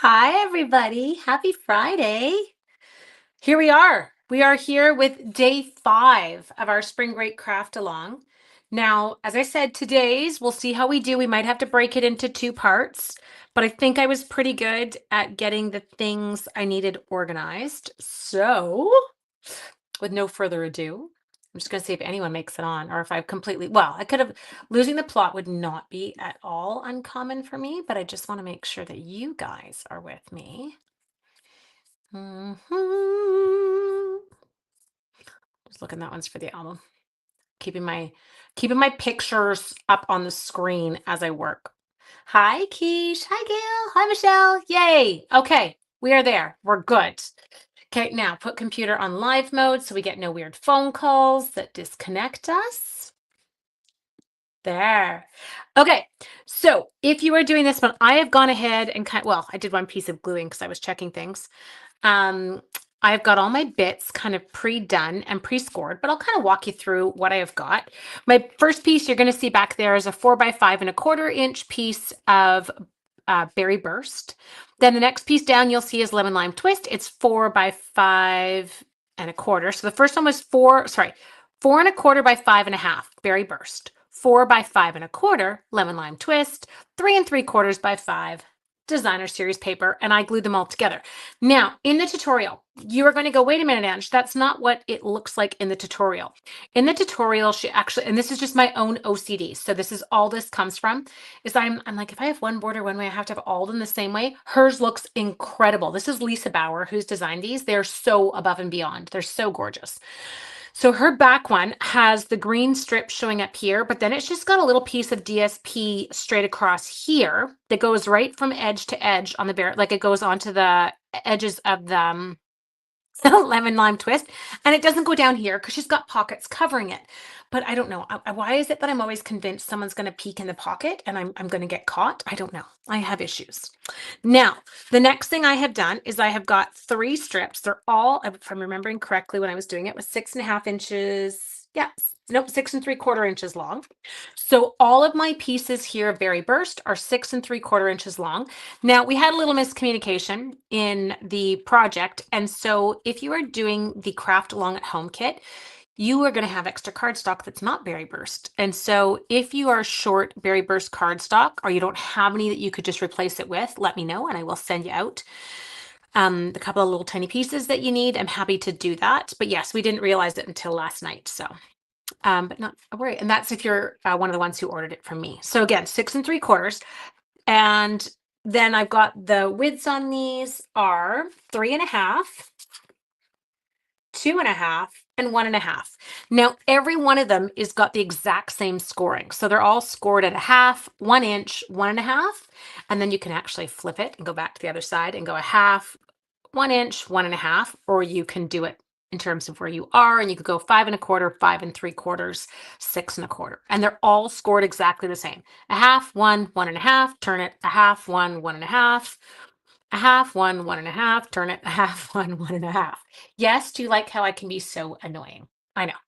Hi, everybody. Happy Friday. Here we are. We are here with day 5 of our spring break craft along. Now, as I said, today's, we'll see how we do. We might have to break it into 2 parts, but I think I was pretty good at getting the things I needed organized. So, with no further ado, I'm just going to see if anyone makes it on or if I've completely, well, I could have, losing the plot would not be at all uncommon for me, but I just want to make sure that you guys are with me. Just looking, that one's for the album. Keeping my pictures up on the screen as I work. Hi, Keish. Hi, Gail. Hi, Michelle. Yay. Okay, we are there. We're good. Okay, now put computer on live mode so we get no weird phone calls that disconnect us. There. Okay, so if you are doing this one, I have gone ahead and well, I did one piece of gluing because I was checking things. I've got all my bits kind of pre-done and pre-scored, but I'll kind of walk you through what I have got. My first piece you're going to see back there is a 4x5¼ inch piece of berry burst. Then the next piece down you'll see is lemon lime twist. It's 4x5¼ So the first one was 4¼ by 5½ berry burst. 4x5¼ lemon lime twist. 3¾ by 5 designer series paper, and I glued them all together. Now, in the tutorial, you are going to go, wait a minute, Ange, that's not what it looks like in the tutorial. In the tutorial, she actually, and this is just my own OCD, so this is all this comes from, is I'm like, if I have one border one way, I have to have all of them the same way. Hers looks incredible. This is Lisa Bauer who's designed these. They're so above and beyond. They're so gorgeous. So her back one has the green strip showing up here, but then it's just got a little piece of DSP straight across here that goes right from edge to edge on the bear, like it goes onto the edges of the lemon lime twist, and it doesn't go down here because she's got pockets covering it. But I don't know. Why is it that I'm always convinced someone's going to peek in the pocket and I'm going to get caught? I don't know. I have issues. Now, the next thing I have done is I have got 3 strips. They're all, if I'm remembering correctly when I was doing it, was 6½ inches. Yeah, nope, 6¾ inches long. So all of my pieces here of berry burst are 6¾ inches long. Now, we had a little miscommunication in the project. And so if you are doing the craft along at home kit, you are going to have extra cardstock that's not berry burst. And so if you are short berry burst cardstock or you don't have any that you could just replace it with, let me know and I will send you out the couple of little tiny pieces that you need. I'm happy to do that. But yes, we didn't realize it until last night. So but not a worry. And that's if you're one of the ones who ordered it from me. So again, 6¾ and then I've got the widths on these are 3½, 2½, and 1½. Now, every one of them is got the exact same scoring. So they're all scored at 1/2, 1 inch, 1½. And then you can actually flip it and go back to the other side and go 1/2, 1 inch, 1½, or you can do it in terms of where you are, and you could go 5¼ 5¾ 6¼ and they're all scored exactly the same. 1/2, 1, 1½, turn it, 1/2, 1, 1½, 1/2, 1, 1½, turn it, 1/2, 1, 1½. Yes, do you like how I can be so annoying? I know.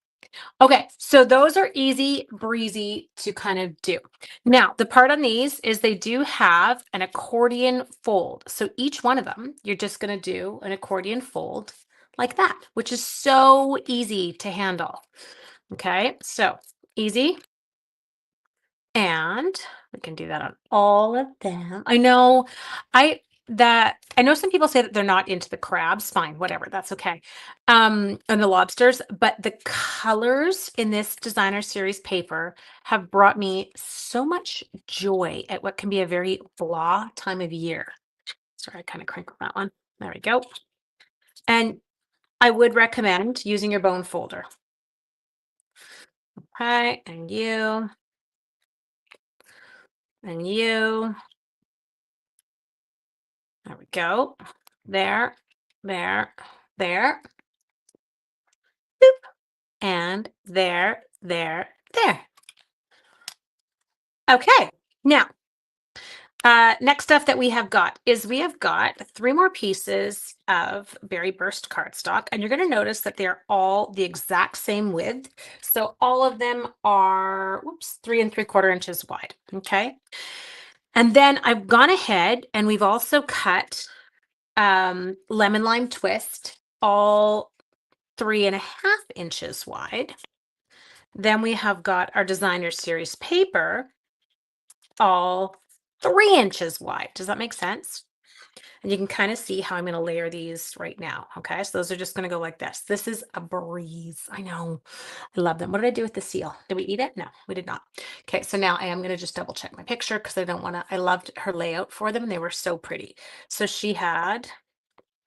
Okay, so those are easy breezy to kind of do. Now, the part on these is they do have an accordion fold. So each one of them, you're just going to do an accordion fold like that, which is so easy to handle. Okay, so easy. And we can do that on all of them. I know some people say that they're not into the crabs. Fine, whatever, that's okay. And the lobsters, but the colors in this designer series paper have brought me so much joy at what can be a very blah time of year. Sorry, I kind of crinkled that one. There we go. And I would recommend using your bone folder. Okay, and you. And you. There we go. There, there, there. Boop. And there, there, there. Okay, now, next stuff that we have got is we have got 3 more pieces of berry burst cardstock, and you're going to notice that they're all the exact same width. So all of them are, 3¾ inches wide. Okay. And then I've gone ahead and we've also cut lemon lime twist all 3.5 inches wide. Then we have got our designer series paper all 3 inches wide. Does that make sense? And you can kind of see how I'm going to layer these right now. Okay, so those are just going to go like this. This is a breeze. I know. I love them. What did I do with the seal? Did we eat it? No, we did not. Okay, so now I am going to just double check my picture because I don't want to. I loved her layout for them. They were so pretty. So she had,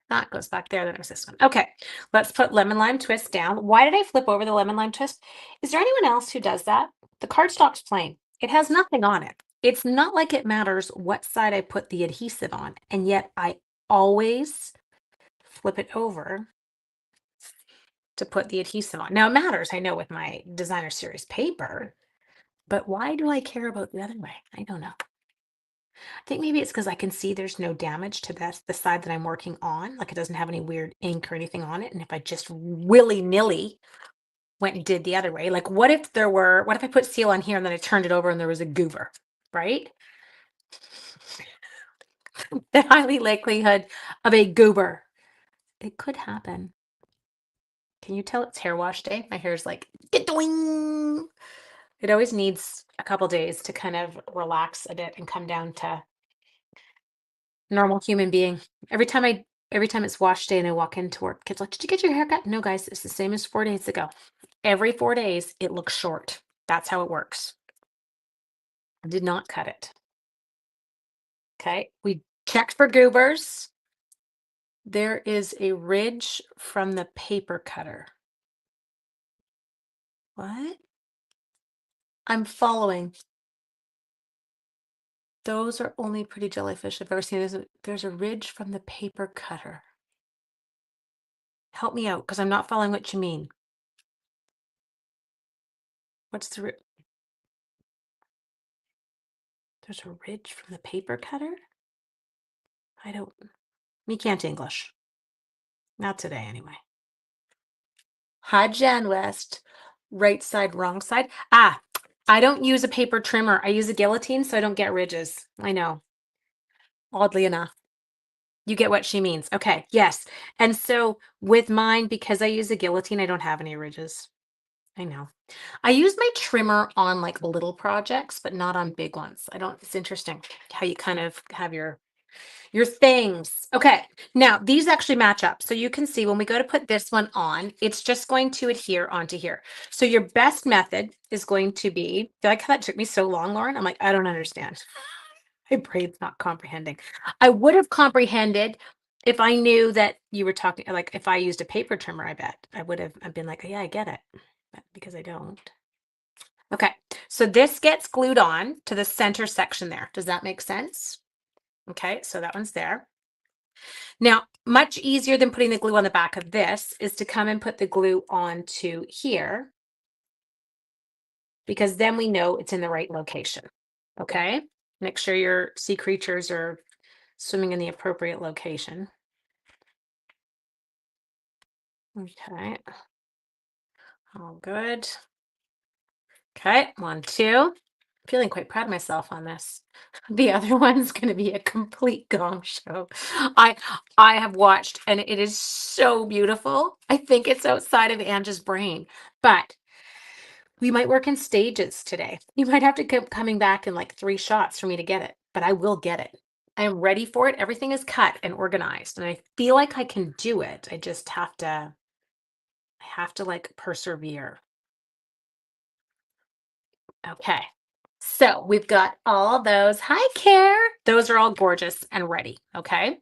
that goes back there. Then it was this one. Okay, let's put lemon lime twist down. Why did I flip over the lemon lime twist? Is there anyone else who does that? The cardstock's plain. It has nothing on it. It's not like it matters what side I put the adhesive on, and yet I always flip it over to put the adhesive on. Now it matters, I know, with my designer series paper, but why do I care about the other way? I don't know. I think maybe it's because I can see there's no damage to the side that I'm working on. Like it doesn't have any weird ink or anything on it. And if I just willy-nilly went and did the other way, like what if I put seal on here and then I turned it over and there was a goober, right? The highly likelihood of a goober. It could happen. Can you tell it's hair wash day? My hair's like, doing. It always needs a couple days to kind of relax a bit and come down to normal human being. Every time it's wash day and I walk into work, kids are like, did you get your hair cut? No, guys, it's the same as 4 days ago. Every 4 days, it looks short. That's how it works. I did not cut it. Okay, we checked for goobers. There is a ridge from the paper cutter. What? I'm following. Those are only pretty jellyfish I've ever seen. There's a ridge from the paper cutter. Help me out, because I'm not following what you mean. What's the There's a ridge from the paper cutter? I don't, me can't English. Not today, anyway. Hi, Jan West. Right side, wrong side. Ah, I don't use a paper trimmer. I use a guillotine so I don't get ridges. I know. Oddly enough. You get what she means. Okay, yes. And so with mine, because I use a guillotine, I don't have any ridges. I know. I use my trimmer on like little projects, but not on big ones. I don't, it's interesting how you kind of have your things. Okay, now these actually match up. So you can see when we go to put this one on, it's just going to adhere onto here. So your best method is going to be, feel like how that took me so long, Lauren? I'm like, I don't understand. My brain's not comprehending. I would have comprehended if I knew that you were talking, like if I used a paper trimmer, I bet I would have I've been like, yeah, I get it. But because I don't. Okay, so this gets glued on to the center section there. Does that make sense? Okay, so that one's there. Now, much easier than putting the glue on the back of this is to come and put the glue onto here, because then we know it's in the right location. Okay, make sure your sea creatures are swimming in the appropriate location. Okay, all good. Okay, 1, 2. Feeling quite proud of myself on this. The other one's going to be a complete gong show. I I have watched and it is so beautiful. I think it's outside of Angie's brain, but we might work in stages today. You might have to keep coming back in like 3 shots for me to get it, but I will get it. I am ready for it. Everything is cut and organized, and I feel like I can do it. I have to like persevere. Okay. So we've got all those. Hi, Care. Those are all gorgeous and ready. Okay.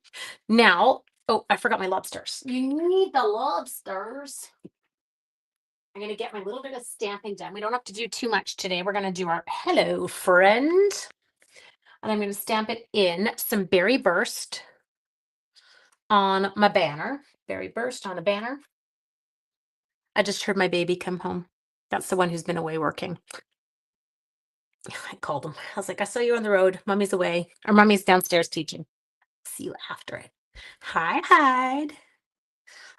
Now, oh, I forgot my lobsters. You need the lobsters. I'm going to get my little bit of stamping done. We don't have to do too much today. We're going to do our hello friend. And I'm going to stamp it in some Berry Burst on my banner. Berry Burst on a banner. I just heard my baby come home. That's the one who's been away working. I called him. I was like, I saw you on the road. Mommy's away. Or mommy's downstairs teaching. See you after it. Hi, Hyde.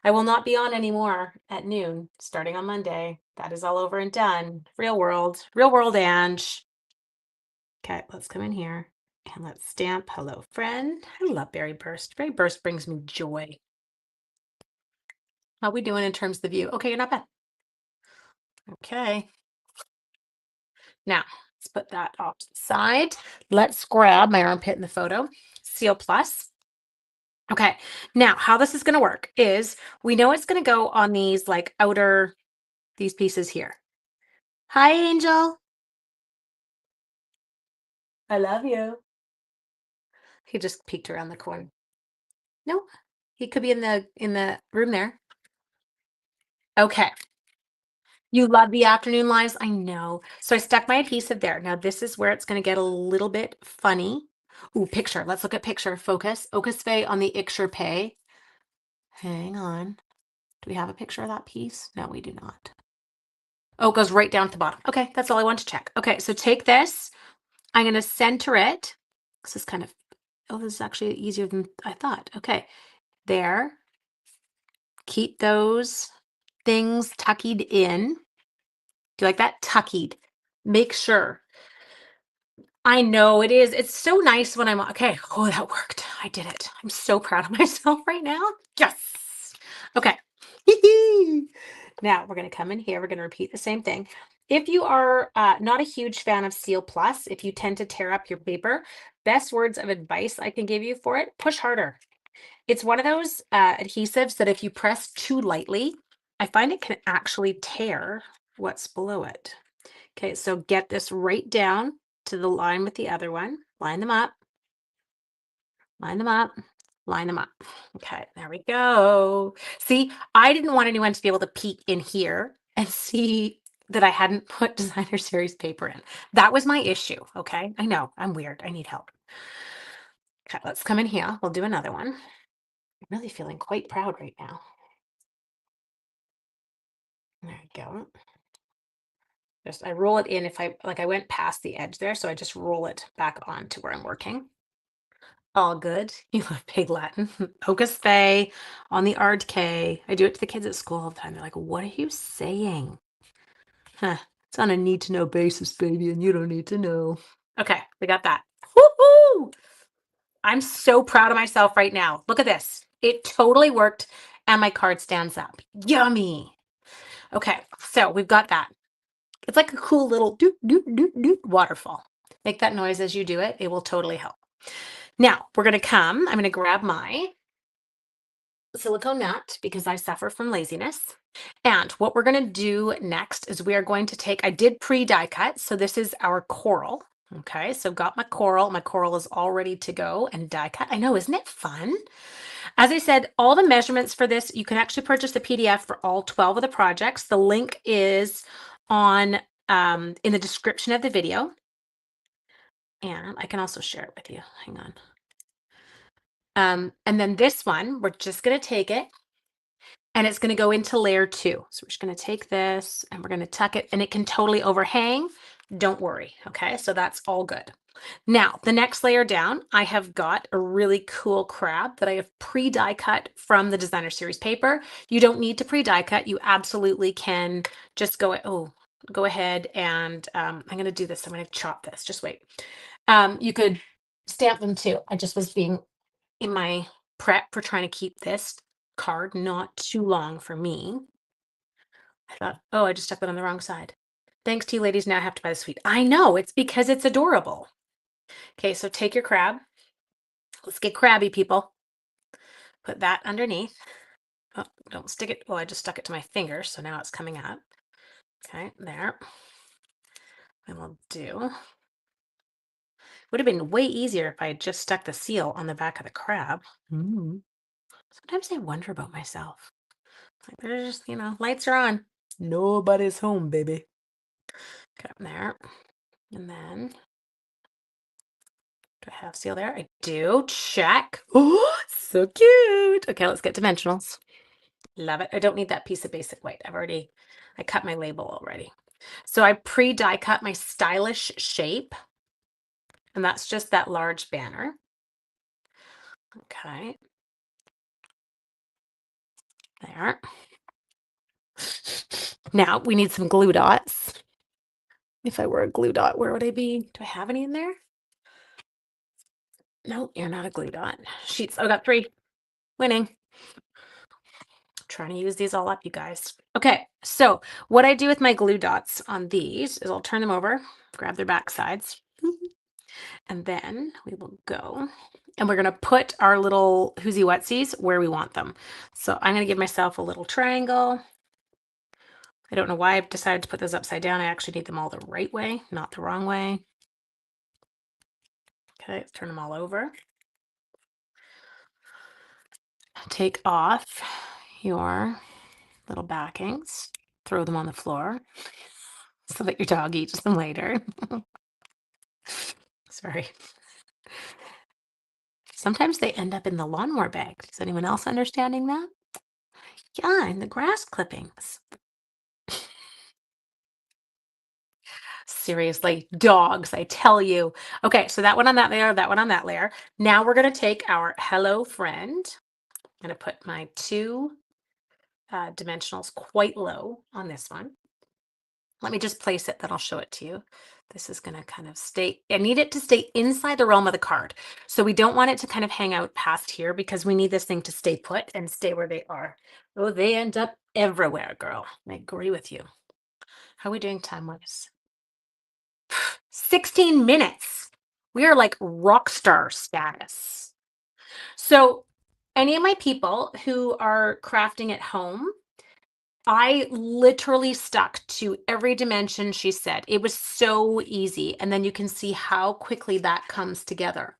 I will not be on anymore at noon starting on Monday. That is all over and done. Real world, Ange. Okay, let's come in here. And let's stamp hello friend. I love Berry Burst. Berry Burst brings me joy. How we doing in terms of the view? Okay, you're not bad. Okay. Now, let's put that off to the side. Let's grab my armpit in the photo. Seal Plus. Okay, now how this is going to work is we know it's going to go on these like outer, these pieces here. Hi, Angel. I love you. He just peeked around the corner. No, he could be in the room there. Okay. You love the afternoon lives? I know. So I stuck my adhesive there. Now this is where it's going to get a little bit funny. Ooh, picture. Let's look at picture. Focus. Ocus Fay on the Icture Pay. Hang on. Do we have a picture of that piece? No, we do not. Oh, it goes right down to the bottom. Okay, that's all I want to check. Okay, so take this. I'm going to center it. This is kind of, oh, this is actually easier than I thought. Okay, there. Keep those things tucked in. Do you like that? Tucked. Make sure. I know it is. It's so nice when I'm okay. Oh, that worked. I did it. I'm so proud of myself right now. Yes. Okay. Now we're going to come in here. We're going to repeat the same thing. If you are not a huge fan of Seal Plus, if you tend to tear up your paper, best words of advice I can give you for it, push harder. It's one of those adhesives that if you press too lightly, I find it can actually tear what's below it. Okay, so get this right down to the line with the other one. Line them up. Line them up. Line them up. Okay, there we go. See, I didn't want anyone to be able to peek in here and see that I hadn't put designer series paper in. That was my issue, okay? I know, I'm weird. I need help. Okay, let's come in here. We'll do another one. I'm really feeling quite proud right now. There we go. Just I roll it in if I went past the edge there, so I just roll it back on to where I'm working. All good. You love Pig Latin. Ocus Fay on the RK. I do it to the kids at school all the time. They're like, what are you saying? Huh. It's on a need to know basis, baby, and you don't need to know. Okay, we got that. Woohoo! I'm so proud of myself right now. Look at this. It totally worked, and my card stands up. Yummy. Okay, so we've got that. It's like a cool little doot, doot, doot, doot waterfall. Make that noise as you do it. It will totally help. Now, we're going to I'm going to grab my silicone mat because I suffer from laziness. And what we're going to do next is we are going to take, I did pre-die cut. So this is our coral. Okay, so got my coral. My coral is all ready to go and die cut. I know, isn't it fun? As I said, all the measurements for this, you can actually purchase the PDF for all 12 of the projects. The link is on in the description of the video. And I can also share it with you. Hang on. And then this one, we're just going to take it and it's going to go into layer 2. So we're just going to take this and we're going to tuck it and it can totally overhang. Don't worry. Okay, so that's all good. Now, the next layer down, I have got a really cool crab that I have pre-die cut from the designer series paper. You don't need to pre-die cut. You absolutely can just go ahead and I'm going to do this. I'm going to chop this. Just wait. You could stamp them too. I just was being in my prep for trying to keep this card not too long for me. I thought, oh, I just stuck that on the wrong side. Thanks to you ladies, now I have to buy the sweet. I know, it's because it's adorable. Okay, so take your crab. Let's get crabby, people. Put that underneath. Oh, don't stick it. Well, I just stuck it to my finger, so now it's coming up. Okay, there. And we'll do. Would have been way easier if I had just stuck the seal on the back of the crab. Sometimes I wonder about myself. Like they're just, lights are on. Nobody's home, baby. Okay, there. And then, do I have seal there? I do. Check. Oh, so cute. Okay, let's get dimensionals. Love it. I don't need that piece of basic white. I cut my label already. So I pre-die cut my stylish shape. And that's just that large banner. Okay. There. Now we need some glue dots. If I were a glue dot, where would I be? Do I have any in there? No, you're not a glue dot. Sheets. I got 3. Winning. Trying to use these all up, you guys. Okay, so what I do with my glue dots on these is I'll turn them over, grab their back sides, and then we will go and we're going to put our little Whoosie Whatsies where we want them. So I'm going to give myself a little triangle. I don't know why I've decided to put those upside down. I actually need them all the right way, not the wrong way. Okay, let's turn them all over. Take off your little backings, throw them on the floor so that your dog eats them later. Sorry. Sometimes they end up in the lawnmower bag. Is anyone else understanding that? Yeah, in the grass clippings. Seriously, dogs, I tell you. Okay, so that one on that layer, that one on that layer. Now we're going to take our hello friend. I'm going to put my 2 dimensionals quite low on this one. Let me just place it, then I'll show it to you. This is going to kind of stay, I need it to stay inside the realm of the card. So we don't want it to kind of hang out past here because we need this thing to stay put and stay where they are. Oh, they end up everywhere, girl. I agree with you. How are we doing time-wise? 16 minutes. We are like rock star status. So any of my people who are crafting at home, I literally stuck to every dimension she said. It was so easy. And then you can see how quickly that comes together.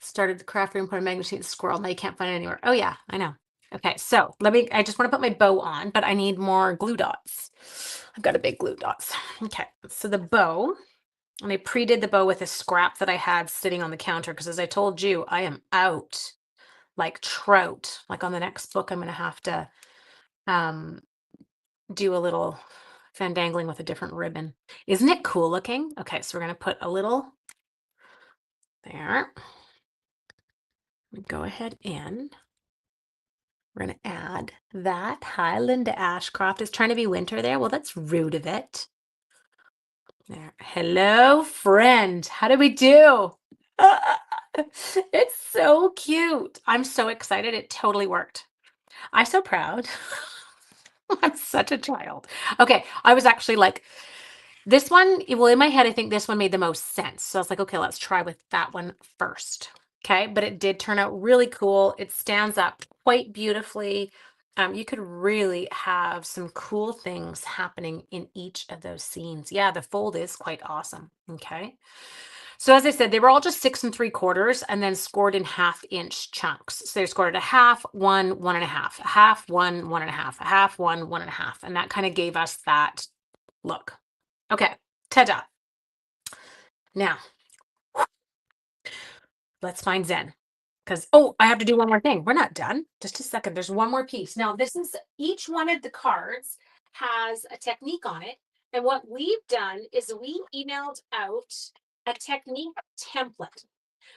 Started the craft room, put a magnet sheet, squirrel. Now you can't find it anywhere. Oh yeah, I know. Okay, so I just want to put my bow on, but I need more glue dots. I've got a big glue dots. Okay, so the bow, and I pre-did the bow with a scrap that I had sitting on the counter because as I told you, I am out like trout. Like on the next book, I'm going to have to do a little fandangling with a different ribbon. Isn't it cool looking? Okay, so we're going to put a little there. Go ahead in. We're going to add that. Hi, Linda Ashcroft. Is trying to be winter there? Well, that's rude of it. There. Hello, friend. How do we do? It's so cute. I'm so excited. It totally worked. I'm so proud. I'm such a child. Okay, I was actually like, this one, well, in my head, I think this one made the most sense. So I was like, okay, let's try with that one first. Okay, but it did turn out really cool. It stands up quite beautifully. You could really have some cool things happening in each of those scenes. Yeah, the fold is quite awesome. Okay. So as I said, they were all just 6 3/4 and then scored in 1/2 inch chunks. So they scored at a half, 1, 1.5, a half, 1, 1.5, a half, 1, 1.5. And that kind of gave us that look. Okay, ta-da. Now, let's find Zen. Because, oh, I have to do one more thing. We're not done. Just a second. There's one more piece. Now, this is each one of the cards has a technique on it. And what we've done is we emailed out a technique template.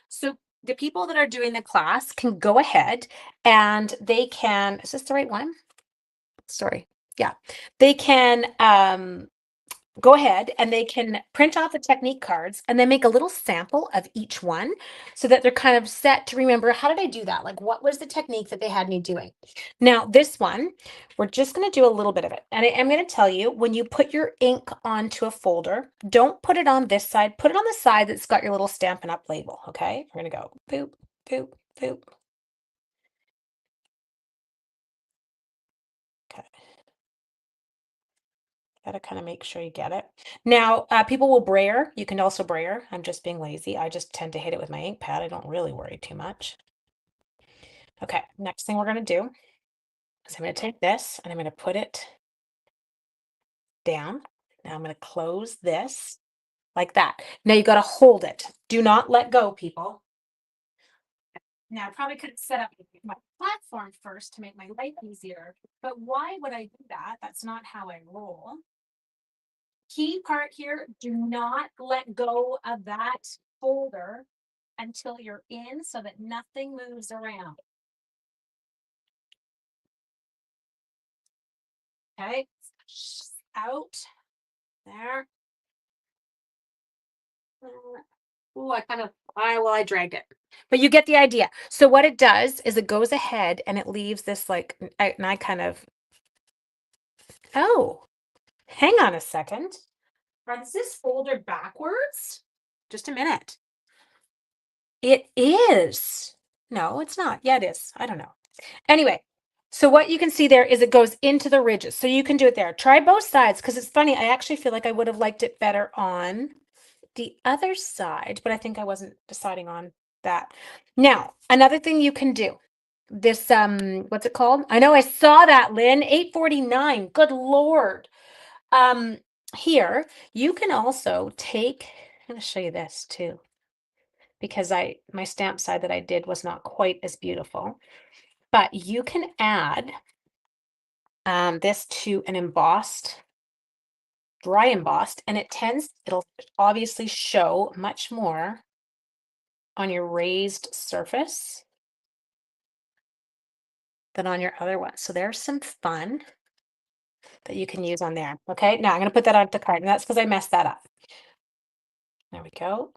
So the people that are doing the class can go ahead and they can, is this the right one? Sorry. Yeah. They can go ahead and they can print off the technique cards and then make a little sample of each one so that they're kind of set to remember, how did I do that? Like, what was the technique that they had me doing? Now, this one, we're just going to do a little bit of it. And I am going to tell you, when you put your ink onto a folder, don't put it on this side. Put it on the side that's got your little Stampin' Up label, okay? We're going to go boop, boop, boop. Okay. Gotta kind of make sure you get it. Now, people will brayer. You can also brayer. I'm just being lazy. I just tend to hit it with my ink pad. I don't really worry too much. Okay, next thing we're going to do is I'm going to take this and I'm going to put it down. Now I'm going to close this like that. Now you got to hold it. Do not let go, people. Now, I probably could have set up my platform first to make my life easier, but why would I do that? That's not how I roll. Key part here, do not let go of that folder until you're in so that nothing moves around. Okay, out there. Oh, I kind of I dragged it. But you get the idea. So what it does is it goes ahead and it leaves this like, and I kind of, oh, hang on a second. Is this folder backwards? Just a minute. It is. No, it's not. Yeah, it is. I don't know. Anyway, so what you can see there is it goes into the ridges. So you can do it there. Try both sides because it's funny. I actually feel like I would have liked it better on the other side, but I think I wasn't deciding on that. Now, another thing you can do. This what's it called? I know I saw that, Lynn. 849. Good Lord. Um Here, you can also take, I'm going to show you this too because my stamp side that I did was not quite as beautiful. But you can add this to an embossed, dry embossed, and it'll obviously show much more on your raised surface than on your other one. So there's some fun that you can use on there. Okay, now I'm going to put that on the card, and that's because I messed that up. There we go.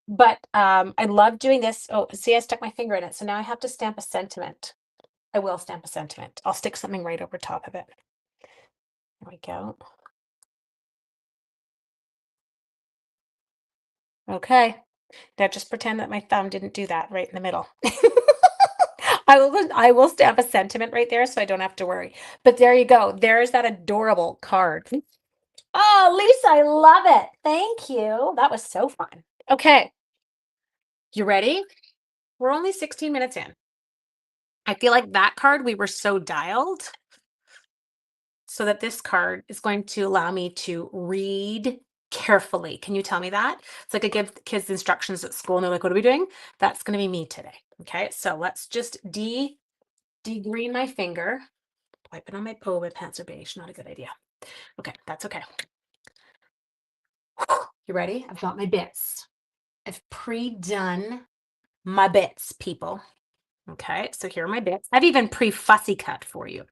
But I love doing this. Oh, see, I stuck my finger in it. So now I have to stamp a sentiment. I will stamp a sentiment. I'll stick something right over top of it. There we go. Okay. Now just pretend that my thumb didn't do that right in the middle. I will stamp a sentiment right there so I don't have to worry. But there you go. There's that adorable card. Oh, Lisa, I love it. Thank you. That was so fun. Okay. You ready? We're only 16 minutes in. I feel like that card, we were so dialed so that this card is going to allow me to read carefully. Can you tell me that? It's like I give kids instructions at school and they're like, what are we doing? That's going to be me today. Okay. So let's just degreen my finger. Wipe it on my with pencil beige. Not a good idea. Okay. That's okay. You ready? I've got my bits. I've pre-done my bits, people. Okay, so here are my bits. I've even pre-fussy cut for you.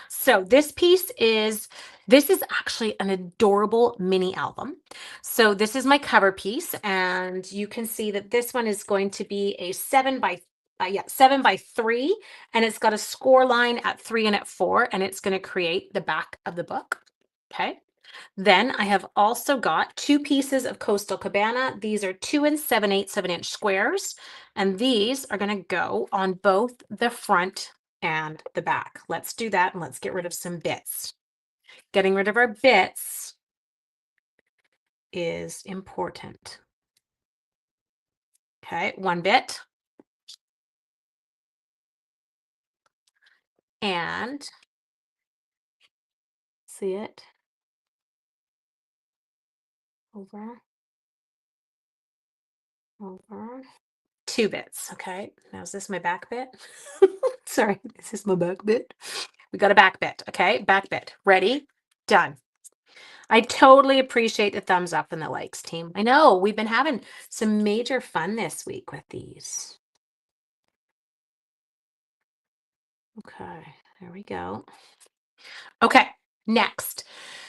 So this is actually an adorable mini album. So this is my cover piece, and you can see that this one is going to be a 7 by 3, and it's got a score line at 3 and at 4, and it's going to create the back of the book. Okay. Then I have also got 2 pieces of Coastal Cabana. These are 2 7/8 of an inch squares, and these are going to go on both the front and the back. Let's do that, and let's get rid of some bits. Getting rid of our bits is important. Okay, 1 bit. And see it over, 2 bits. Okay, now is this my back bit? Sorry, is this my back bit? We got a back bit. Okay, back bit. Ready? Done. I totally appreciate the thumbs up and the likes, team. I know we've been having some major fun this week with these. Okay, there we go. Okay, next.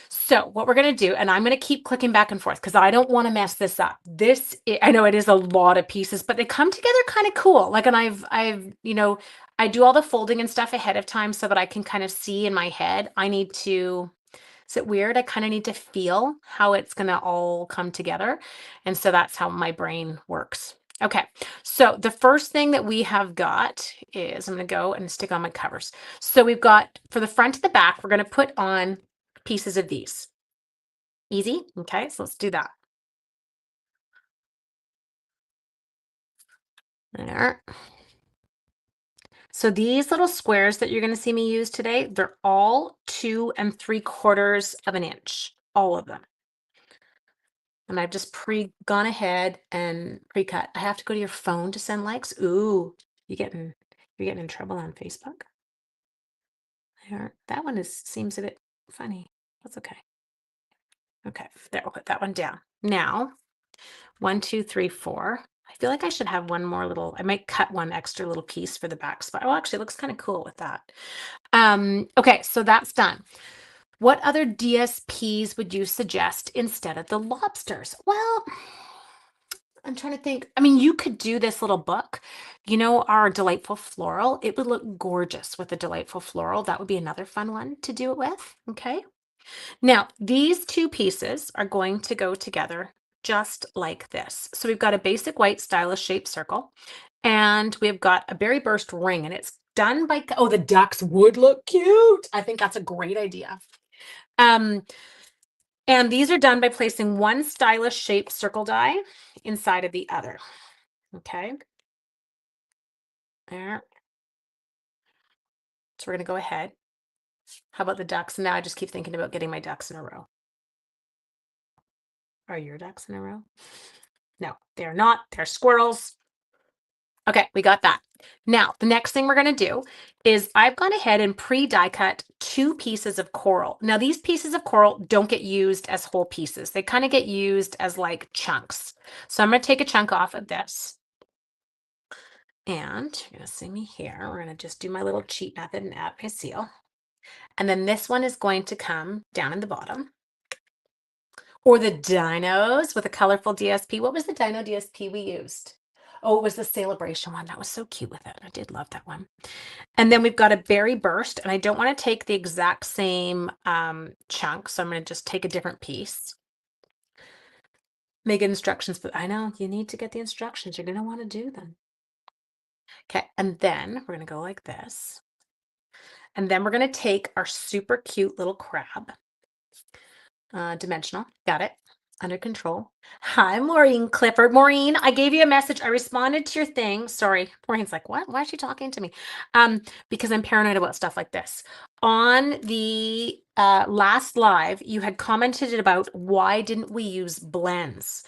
So what we're going to do, and I'm going to keep clicking back and forth because I don't want to mess this up. I know it is a lot of pieces, but they come together kind of cool. Like, and I do all the folding and stuff ahead of time so that I can kind of see in my head. Is it weird? I kind of need to feel how it's going to all come together. And so that's how my brain works. Okay, so the first thing that we have got is, I'm going to go and stick on my covers. So we've got, for the front to the back, we're going to put on pieces of these. Easy? Okay, so let's do that. There. So these little squares that you're going to see me use today, they're all 2 3/4 of an inch, all of them. And I've just gone ahead and pre-cut. I have to go to your phone to send likes. Ooh, you're getting in trouble on Facebook. There, that one seems a bit funny. That's okay. Okay, there, we'll put that one down. Now, 1, 2, 3, 4. I feel like I should have one more little, I might cut one extra little piece for the back spot. Oh, actually, it looks kind of cool with that. Okay, so that's done. What other DSPs would you suggest instead of the lobsters? Well, I'm trying to think. I mean, you could do this little book, our delightful floral. It would look gorgeous with a delightful floral. That would be another fun one to do it with. Okay. Now, these two pieces are going to go together just like this. So we've got a basic white stylish shaped circle, and we've got a berry burst ring, and it's done by, oh, the ducks would look cute. I think that's a great idea. And these are done by placing one stylish shaped circle die inside of the other. Okay. There. So we're going to go ahead. How about the ducks? Now I just keep thinking about getting my ducks in a row. Are your ducks in a row? No, they're not. They're squirrels. Okay, we got that. Now, the next thing we're going to do is I've gone ahead and pre-die cut 2 pieces of coral. Now, these pieces of coral don't get used as whole pieces. They kind of get used as like chunks. So I'm going to take a chunk off of this. And you're going to see me here. We're going to just do my little cheat method and add my seal. And then this one is going to come down in the bottom. Or the dinos with a colorful DSP. What was the dino DSP we used? Oh, it was the celebration one. That was so cute with it. I did love that one. And then we've got a berry burst, and I don't want to take the exact same chunk, so I'm going to just take a different piece. Make instructions, but I know you need to get the instructions. You're going to want to do them. Okay, and then we're going to go like this. And then we're going to take our super cute little crab. Dimensional. Got it. Under control. Hi, Maureen Clifford. Maureen, I gave you a message. I responded to your thing. Sorry. Maureen's like, what? Why is she talking to me? Because I'm paranoid about stuff like this. On the last live, you had commented about why didn't we use blends?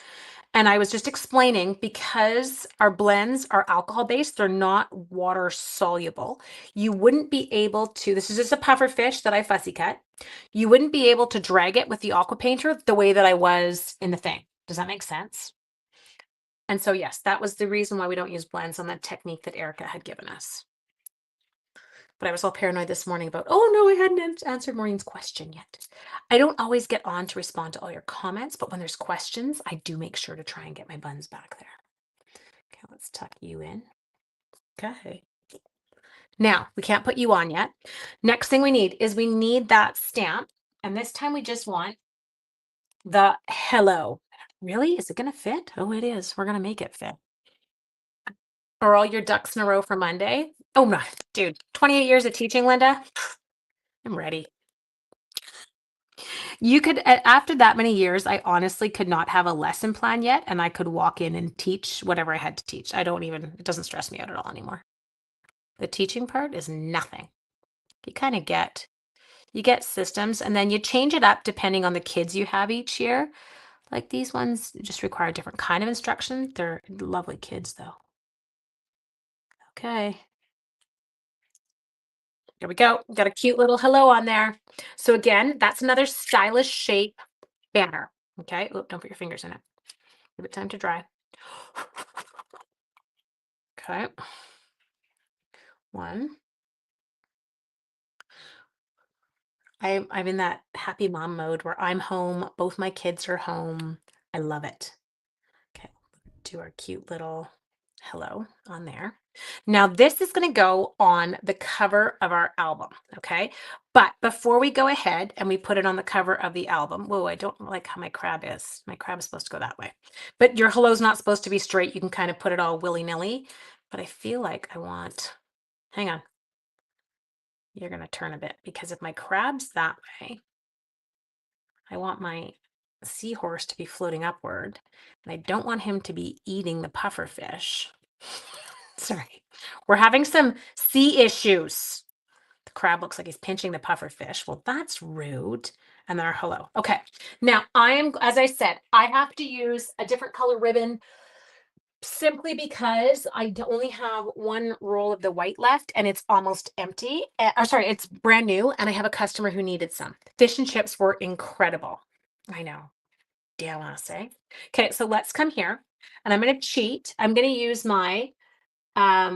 And I was just explaining because our blends are alcohol based, they're not water soluble. You wouldn't be able to, this is just a puffer fish that I fussy cut. You wouldn't be able to drag it with the aqua painter the way that I was in the thing. Does that make sense? And so, yes, that was the reason why we don't use blends on that technique that Erica had given us. But I was all paranoid this morning about, oh no, I hadn't answered Maureen's question yet. I don't always get on to respond to all your comments, but when there's questions, I do make sure to try and get my buns back there. Okay, let's tuck you in. Okay. Now, we can't put you on yet. Next thing we need is we need that stamp. And this time we just want the hello. Really? Is it going to fit? Oh, it is. We're going to make it fit. Are all your ducks in a row for Monday? Oh, no, dude, 28 years of teaching, Linda. I'm ready. You could, after that many years, I honestly could not have a lesson plan yet, and I could walk in and teach whatever I had to teach. It doesn't stress me out at all anymore. The teaching part is nothing. You kind of you get systems, and then you change it up depending on the kids you have each year. Like these ones just require a different kind of instruction. They're lovely kids, though. Okay. There we go. Got a cute little hello on there. So again, that's another stylish shape banner. Okay. Oop, don't put your fingers in it. Give it time to dry. Okay. One. I'm in that happy mom mode where I'm home. Both my kids are home. I love it. Okay. Do our cute little hello on there. Now this is going to go on the cover of our album. Okay. But before we go ahead and we put it on the cover of the album, whoa, I don't like how my crab is. My crab is supposed to go that way, but your hello's not supposed to be straight. You can kind of put it all willy-nilly, but I feel like hang on. You're going to turn a bit because if my crab's that way, I want my seahorse to be floating upward, and I don't want him to be eating the puffer fish. Sorry, we're having some sea issues. The crab looks like he's pinching the puffer fish. Well, that's rude. And then our hello. Okay, now as I said, I have to use a different color ribbon simply because I only have one roll of the white left and it's almost empty. Sorry, it's brand new and I have a customer who needed some. Fish and chips were incredible. I know. Damn, I say. Okay, so let's come here and I'm going to cheat. I'm going to use my, tell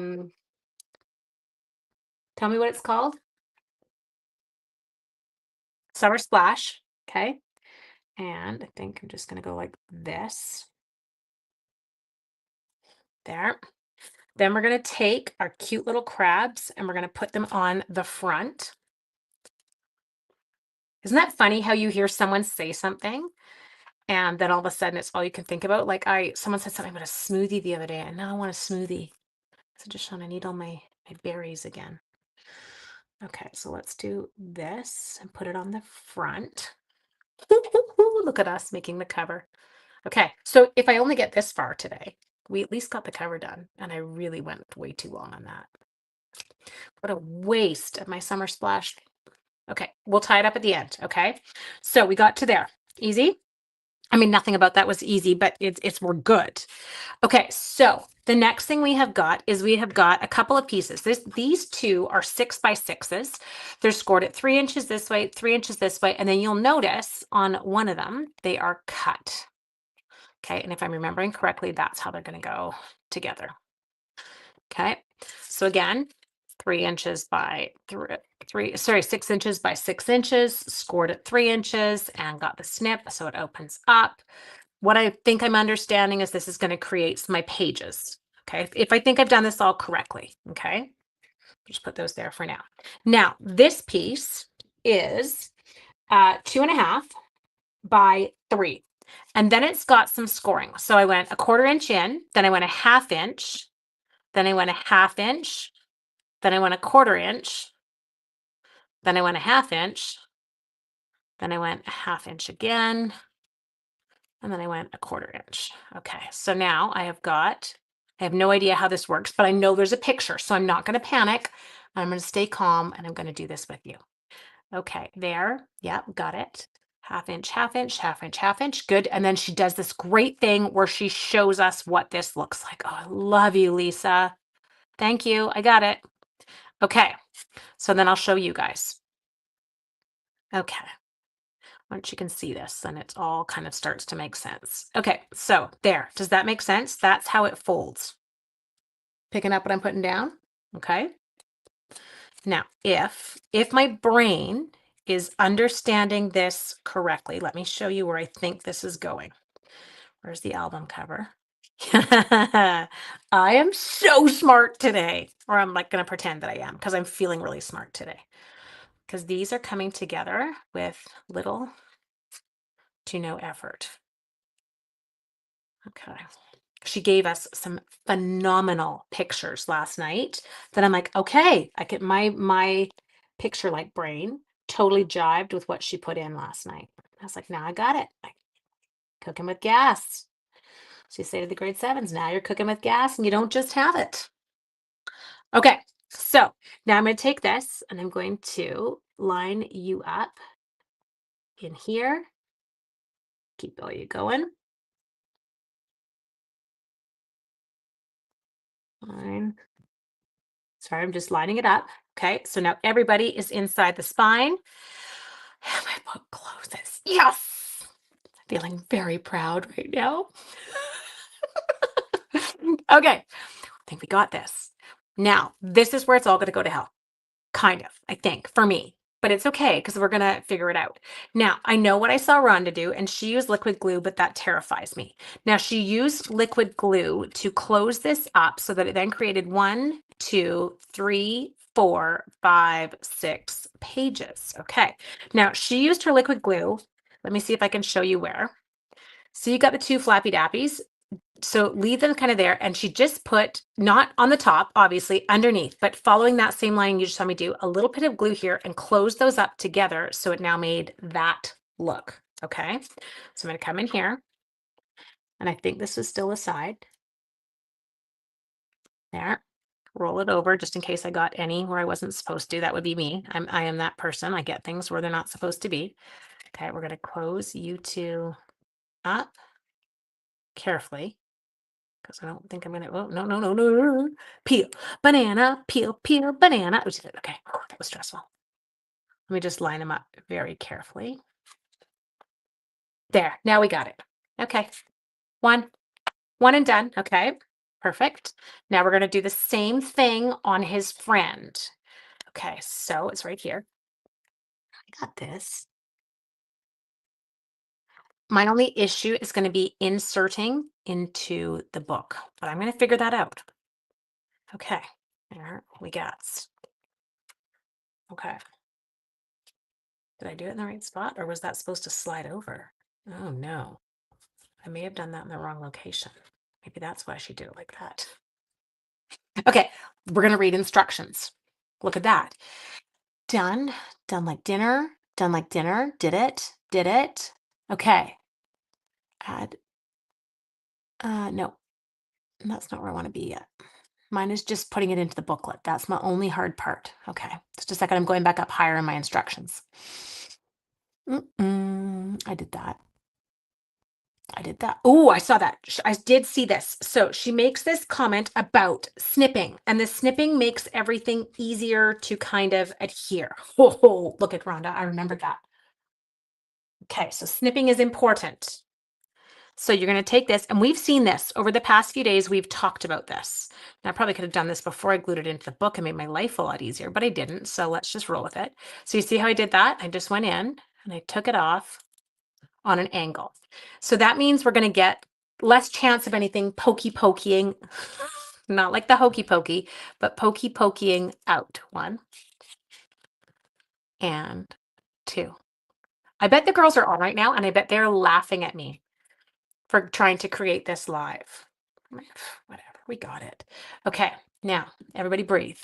me what it's called. Summer Splash. Okay. And I think I'm just going to go like this. There. Then we're going to take our cute little crabs and we're going to put them on the front. Isn't that funny how you hear someone say something and then all of a sudden it's all you can think about? Like someone said something about a smoothie the other day and now I want a smoothie. So just I need all my berries again. Okay, so let's do this and put it on the front. Look at us making the cover. Okay, so if I only get this far today, we at least got the cover done, and I really went way too long on that. What a waste of my summer splash. Okay, we'll tie it up at the end, okay? So we got to there. Easy? I mean, nothing about that was easy, but we're good. Okay, so the next thing we have got is we have got a couple of pieces. These two are 6x6s. They're scored at 3 inches this way, 3 inches this way, and then you'll notice on one of them, they are cut. Okay, and if I'm remembering correctly, that's how they're going to go together. Okay, so again, 3 inches by 6 inches by 6 inches, scored at 3 inches and got the snip so it opens up. What I think I'm understanding is this is going to create my pages. Okay, if I think I've done this all correctly. Okay, just put those there for now. Now, this piece is 2.5 by 3. And then it's got some scoring. So I went a 1/4 inch in, then I went a 1/2 inch, then I went a 1/2 inch, then I went a 1/4 inch, then I went a 1/2 inch, then I went a 1/2 inch again, and then I went a 1/4 inch. Okay, so now I have no idea how this works, but I know there's a picture, so I'm not going to panic. I'm going to stay calm and I'm going to do this with you. Okay, there. Yep, got it. 1/2 inch, 1/2 inch, 1/2 inch, 1/2 inch. Good. And then she does this great thing where she shows us what this looks like. Oh, I love you, Lisa. Thank you. I got it. Okay. So then I'll show you guys. Okay. Once you can see this, then it all kind of starts to make sense. Okay. So there. Does that make sense? That's how it folds. Picking up what I'm putting down? Okay. Now, if my brain is understanding this correctly, let me show you where I think this is going. Where's the album cover? I am so smart today, or I'm like going to pretend that I am because I'm feeling really smart today. Because these are coming together with little to no effort. Okay. She gave us some phenomenal pictures last night that I'm like, okay, I get my picture like brain totally jived with what she put in last night. I was like, now I got it. Cooking with gas. So you say to the grade 7s, now you're cooking with gas and you don't just have it. Okay, so now I'm going to take this and I'm going to line you up in here. Keep all you going. Line. Sorry, I'm just lining it up. Okay, so now everybody is inside the spine. And my book closes. Yes! Feeling very proud right now. Okay, I think we got this. Now, this is where it's all going to go to hell. Kind of, I think, for me. But it's okay because we're going to figure it out. Now, I know what I saw Rhonda do, and she used liquid glue, but that terrifies me. Now, she used liquid glue to close this up so that it then created 1, 2, 3, 4, 5, 6 pages. Okay. Now, she used her liquid glue. Let me see if I can show you where. So you got the 2 flappy dappies. So leave them kind of there. And she just put, not on the top, obviously, underneath, but following that same line you just saw me do, a little bit of glue here and close those up together. So it now made that look. Okay. So I'm going to come in here. And I think this is still a side. There. Roll it over just in case I got any where I wasn't supposed to. That would be me. I am that person. I get things where they're not supposed to be. Okay. We're going to close you 2 up carefully. Because I don't think I'm gonna. Oh, no, no, no, no, no. Peel, banana, peel, banana. Okay, that was stressful. Let me just line them up very carefully. There, now we got it. Okay, one and done. Okay, perfect. Now we're gonna do the same thing on his friend. Okay, so it's right here. I got this. My only issue is going to be inserting into the book, but I'm going to figure that out. Okay, there we got. Okay. Did I do it in the right spot, or was that supposed to slide over? Oh no, I may have done that in the wrong location. Maybe that's why she did it like that. Okay, we're going to read instructions. Look at that. Done, done like dinner, done like dinner, did it. Okay. Add, no, that's not where I want to be yet. Mine is just putting it into the booklet. That's my only hard part. Okay, just a second. I'm going back up higher in my instructions. I did that. Oh, I saw that. I did see this. So she makes this comment about snipping, and the snipping makes everything easier to kind of adhere. Oh, look at Rhonda. I remembered that. Okay, so snipping is important. So you're going to take this, and we've seen this over the past few days. We've talked about this. And I probably could have done this before I glued it into the book and made my life a lot easier, but I didn't. So let's just roll with it. So you see how I did that? I just went in and I took it off on an angle. So that means we're going to get less chance of anything poking, not like the hokey pokey, but poking out. 1 and 2. I bet the girls are on right now, and I bet they're laughing at me for trying to create this live. Whatever, we got it. Okay, now everybody breathe.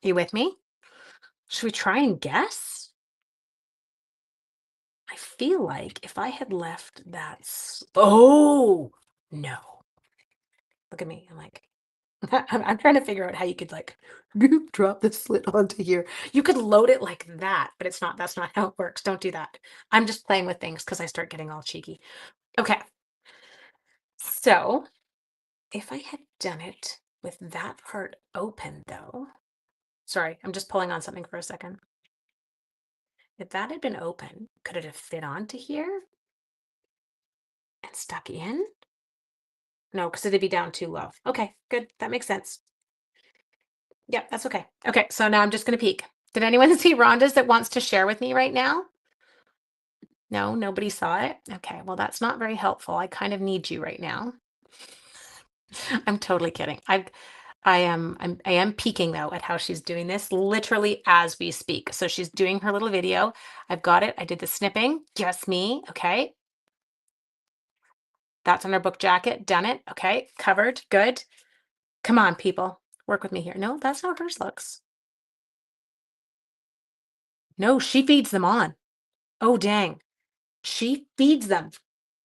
You with me? Should we try and guess? I feel like if I had left that, oh no. Look at me. I'm like, I'm trying to figure out how you could like drop the slit onto here. You could load it like that, but that's not how it works. Don't do that. I'm just playing with things because I start getting all cheeky. Okay. So if I had done it with that part open though, sorry, I'm just pulling on something for a second. If that had been open, could it have fit onto here and stuck in? No, because it'd be down too low. Okay, good. That makes sense. Yep, that's okay. Okay, so now I'm just going to peek. Did anyone see Rhonda's that wants to share with me right now? No, nobody saw it. Okay, well, that's not very helpful. I kind of need you right now. I'm totally kidding. I am peeking though at how she's doing this literally as we speak. So she's doing her little video. I've got it. I did the snipping. Just me. Okay. That's on her book jacket. Done it. Okay. Covered. Good. Come on, people. Work with me here. No, that's how hers looks. No, she feeds them on. Oh, dang. She feeds them.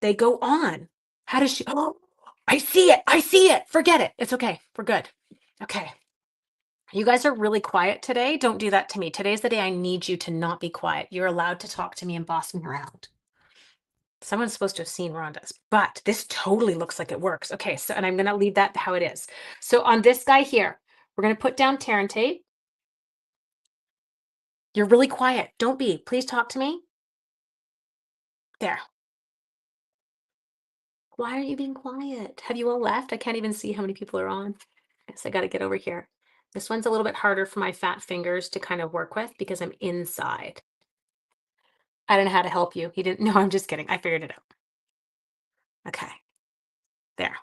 They go on. How does she? Oh, I see it. I see it. Forget it. It's okay. We're good. Okay. You guys are really quiet today. Don't do that to me. Today's the day I need you to not be quiet. You're allowed to talk to me and boss me around. Someone's supposed to have seen Rhonda's, but this totally looks like it works. Okay, so, and I'm going to leave that how it is. So on this guy here, we're going to put down Terran tape. You're really quiet. Don't be. Please talk to me. There. Why are you being quiet? Have you all left? I can't even see how many people are on. Guess I got to get over here. This one's a little bit harder for my fat fingers to kind of work with because I'm inside. I don't know how to help you. He didn't. No, I'm just kidding. I figured it out. Okay. There.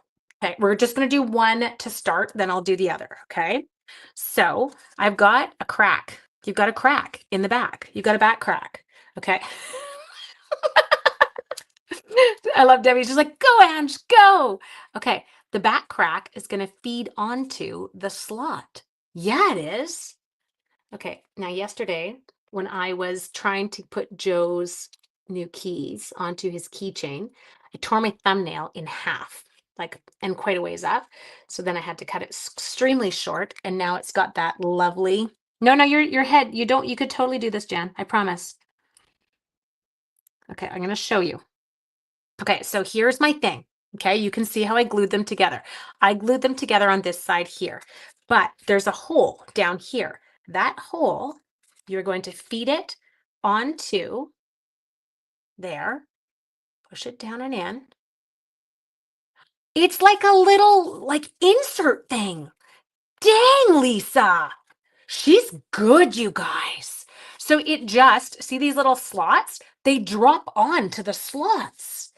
Okay. We're just going to do one to start, then I'll do the other. Okay. So I've got a crack. You've got a crack in the back. You've got a back crack. Okay. I love Debbie. She's like, go, Ange, go. Okay. The back crack is going to feed onto the slot. Yeah, it is. Okay. Now, yesterday, when I was trying to put Joe's new keys onto his keychain, I tore my thumbnail in half, like, and quite a ways up. So then I had to cut it extremely short. And now it's got that lovely, no, your head. You could totally do this, Jan. I promise. Okay. I'm going to show you. Okay. So here's my thing. Okay. You can see how I glued them together. I glued them together on this side here, but there's a hole down here. That hole, you're going to feed it onto there, push it down and in. It's like a little like insert thing. Dang, Lisa. She's good, you guys. So it just, see these little slots? They drop on to the slots.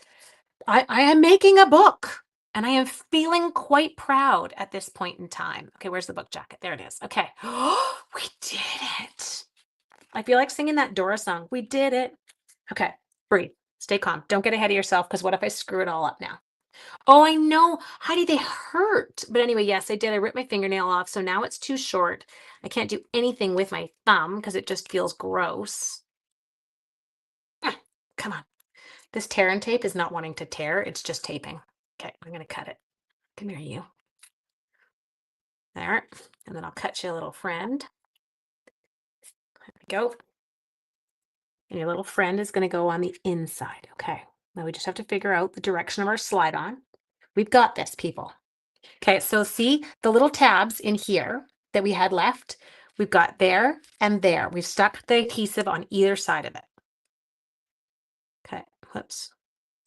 I am making a book and I am feeling quite proud at this point in time. Okay, where's the book jacket? There it is. Okay. We did it. I feel like singing that Dora song. We did it. Okay, breathe. Stay calm. Don't get ahead of yourself because what if I screw it all up now? Oh, I know. Heidi, they hurt. But anyway, yes, I did. I ripped my fingernail off. So now it's too short. I can't do anything with my thumb because it just feels gross. Ah, come on. This tear and tape is not wanting to tear. It's just taping. Okay, I'm going to cut it. Come here, you. There. And then I'll cut you a little friend. There we go. And your little friend is going to go on the inside. Okay. Now we just have to figure out the direction of our slide on. We've got this, people. Okay, so see the little tabs in here that we had left? We've got there and there. We've stuck the adhesive on either side of it. Okay, whoops.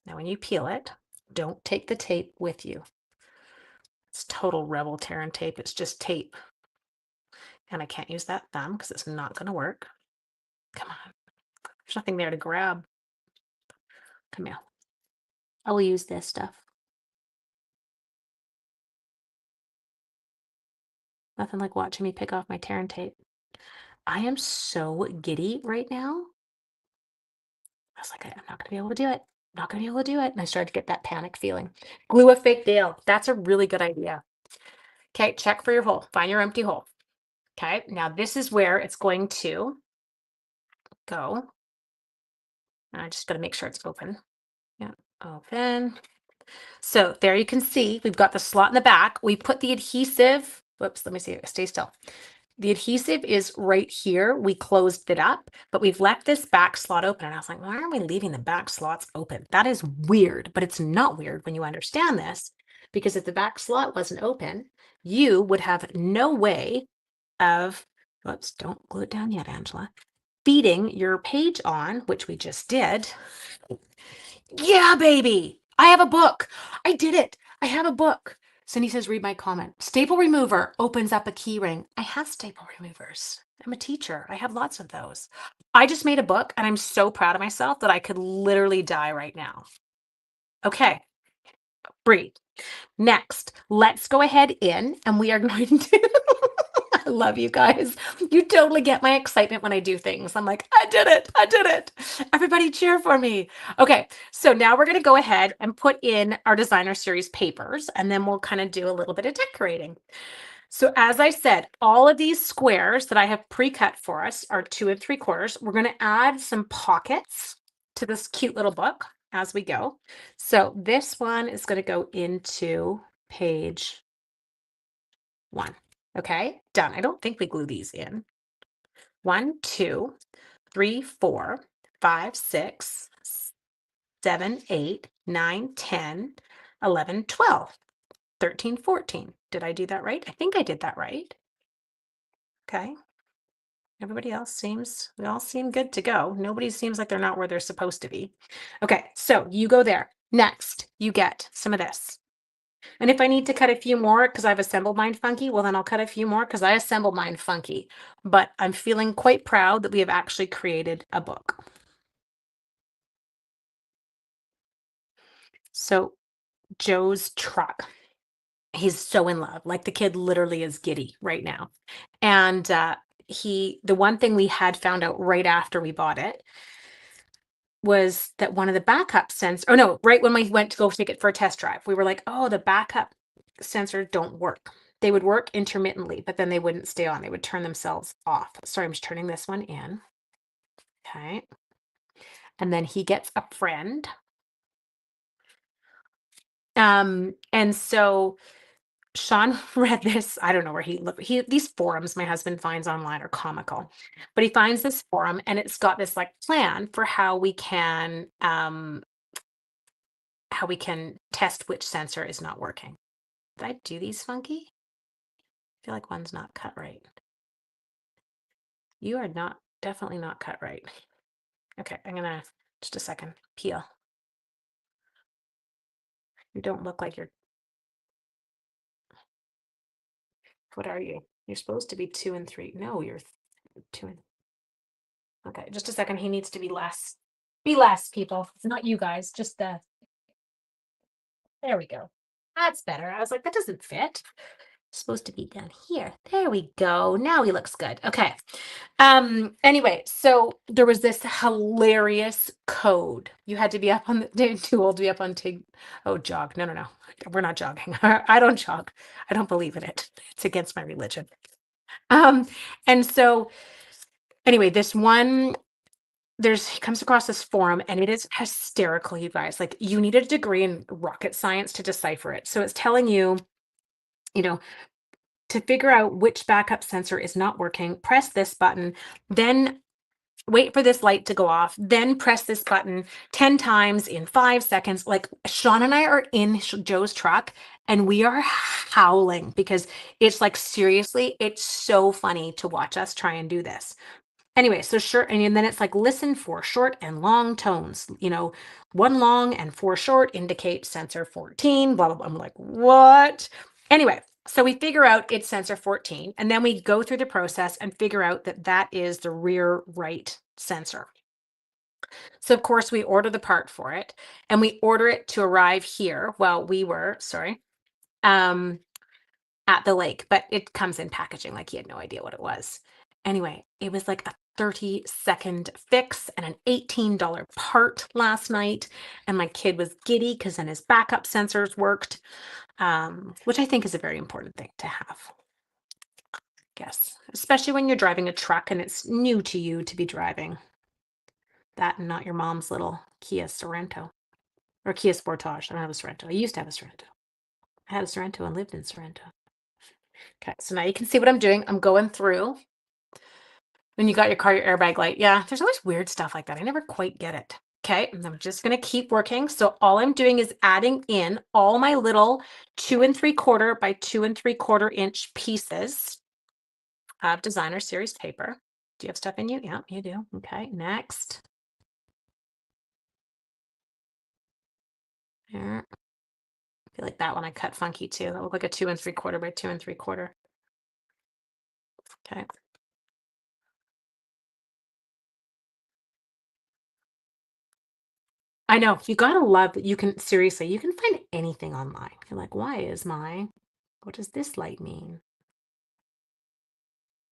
Now when you peel it, don't take the tape with you. It's total rebel tear and tape. It's just tape. And I can't use that thumb because it's not going to work. Come on. There's nothing there to grab. Come here. I will use this stuff. Nothing like watching me pick off my tear and tape. I am so giddy right now. I was like, I'm not going to be able to do it. I'm not going to be able to do it. And I started to get that panic feeling. Glue a fake nail. That's a really good idea. Okay, check for your hole. Find your empty hole. Okay, now this is where it's going to go. I just got to make sure it's open. Yeah, open. So there you can see we've got the slot in the back. We put the adhesive. Whoops, let me see. Stay still. The adhesive is right here. We closed it up, but we've left this back slot open. And I was like, why are we leaving the back slots open? That is weird, but it's not weird when you understand this, because if the back slot wasn't open, you would have no way of, whoops, don't glue it down yet, Angela, feeding your page on, which we just did. Yeah, baby. I have a book. I did it. I have a book. Cindy says, read my comment. Staple remover opens up a key ring. I have staple removers. I'm a teacher. I have lots of those. I just made a book and I'm so proud of myself that I could literally die right now. Okay, breathe. Next, let's go ahead in and we are going to, I love you guys. You totally get my excitement when I do things. I'm like, I did it. I did it. Everybody cheer for me. Okay, so now we're going to go ahead and put in our designer series papers and then we'll kind of do a little bit of decorating. So as I said, all of these squares that I have pre-cut for us are 2 3/4. We're going to add some pockets to this cute little book as we go. So this one is going to go into page 1. Okay, done. I don't think we glue these in. 1, 2, 3, 4, 5, 6, 7, 8, 9, 10, 11, 12, 13, 14. Did I do that right? I think I did that right. Okay. Everybody else seems, we all seem good to go. Nobody seems like they're not where they're supposed to be. Okay, so you go there. Next, you get some of this. And if I need to cut a few more because I've assembled mine funky, well, then I'll cut a few more because I assembled mine funky. But I'm feeling quite proud that we have actually created a book. So Joe's truck. He's so in love. Like the kid literally is giddy right now. And the one thing we had found out right after we bought it was that one of the backup sensors, oh no, right when we went to go take it for a test drive, we were like, oh, the backup sensors don't work. They would work intermittently, but then they wouldn't stay on. They would turn themselves off. Sorry, I'm just turning this one in. Okay. And then he gets a friend. And so Sean read this. I don't know where he looked. These forums my husband finds online are comical, but he finds this forum and it's got this like plan for how we can test which sensor is not working. Did I do these funky? I feel like one's not cut right. You are definitely not cut right. Okay, I'm gonna, just a second, peel. You don't look like you're, what are you? You're supposed to be 2 and 3. No, you're 2 and, okay, just a second, he needs to be less. Be less, people. It's not you guys, just the there we go. That's better. I was like, that doesn't fit. Supposed to be down here. There we go. Now he looks good. Okay. Anyway, so there was this hilarious code. You had to be up on the too old to be up on TIG. Oh, jog. No, no, no. We're not jogging. I don't jog. I don't believe in it. It's against my religion. Um, and so anyway, this one he comes across this forum and it is hysterical, you guys. Like you need a degree in rocket science to decipher it. So it's telling you, you know, to figure out which backup sensor is not working, press this button, then wait for this light to go off, then press this button 10 times in 5 seconds. Like Sean and I are in Joe's truck and we are howling because it's like, seriously, it's so funny to watch us try and do this. Anyway, so short, and then it's like listen for short and long tones. One long and four short indicate sensor 14, blah, blah, blah. I'm like, what? Anyway, so we figure out it's sensor 14, and then we go through the process and figure out that that is the rear right sensor. So of course we order the part for it, and we order it to arrive here. Well, we were, sorry, at the lake, but it comes in packaging like he had no idea what it was. Anyway, it was like a 30-second fix and an $18 part last night. And my kid was giddy because then his backup sensors worked, which I think is a very important thing to have. Yes, especially when you're driving a truck and it's new to you to be driving that and not your mom's little Kia Sorento or Kia Sportage. I don't have a Sorento. I used to have a Sorento. I had a Sorento and lived in Sorento. Okay, so now you can see what I'm doing. I'm going through. When you got your car, your airbag light. Yeah, there's always weird stuff like that. I never quite get it. Okay, and I'm just going to keep working. So all I'm doing is adding in all my little 2 3/4 by 2 3/4 inch pieces of designer series paper. Do you have stuff in you? Yeah, you do. Okay, next. There. I feel like that one I cut funky too. That looked like a 2 3/4 by 2 3/4. Okay. I know, you gotta love that you can seriously, you can find anything online. You're like, what does this light mean?